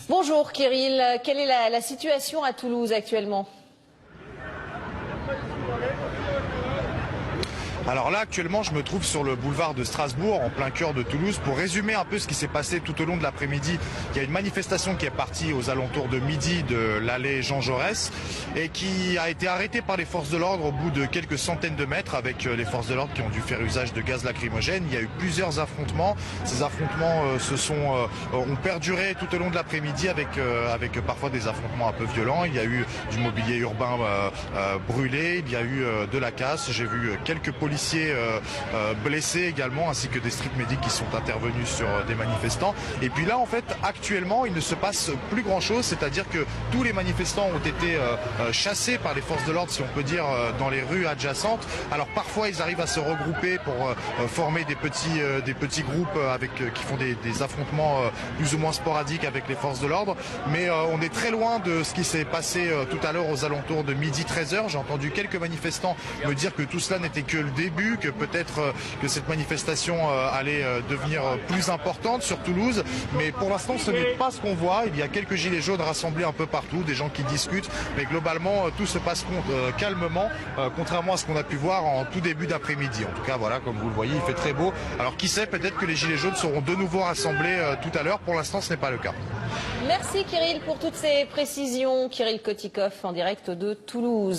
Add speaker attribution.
Speaker 1: Bonjour Kirill, quelle est la situation à Toulouse actuellement ?
Speaker 2: Alors là, actuellement, je me trouve sur le boulevard de Strasbourg, en plein cœur de Toulouse. Pour résumer un peu ce qui s'est passé tout au long de l'après-midi, il y a une manifestation qui est partie aux alentours de midi de l'allée Jean Jaurès et qui a été arrêtée par les forces de l'ordre au bout de quelques centaines de mètres avec les forces de l'ordre qui ont dû faire usage de gaz lacrymogène. Il y a eu plusieurs affrontements. Ces affrontements ont perduré tout au long de l'après-midi avec parfois des affrontements un peu violents. Il y a eu du mobilier urbain brûlé, il y a eu de la casse. J'ai vu quelques policiers blessés également, ainsi que des street medics qui sont intervenus sur des manifestants. Et puis là, en fait, actuellement, il ne se passe plus grand-chose, c'est-à-dire que tous les manifestants ont été chassés par les forces de l'ordre, si on peut dire, dans les rues adjacentes. Alors parfois, ils arrivent à se regrouper pour former des petits groupes qui font des affrontements plus ou moins sporadiques avec les forces de l'ordre. Mais on est très loin de ce qui s'est passé tout à l'heure aux alentours de midi 13h. J'ai entendu quelques manifestants me dire que tout cela n'était que le début, que peut-être que cette manifestation allait devenir plus importante sur Toulouse, mais pour l'instant ce n'est pas ce qu'on voit. Il y a quelques gilets jaunes rassemblés un peu partout, des gens qui discutent, mais globalement tout se passe calmement, contrairement à ce qu'on a pu voir en tout début d'après-midi. En tout cas voilà, comme vous le voyez, il fait très beau. Alors qui sait, peut-être que les gilets jaunes seront de nouveau rassemblés tout à l'heure. Pour l'instant ce n'est pas le cas.
Speaker 1: Merci Kirill pour toutes ces précisions. Kirill Kotikov en direct de Toulouse.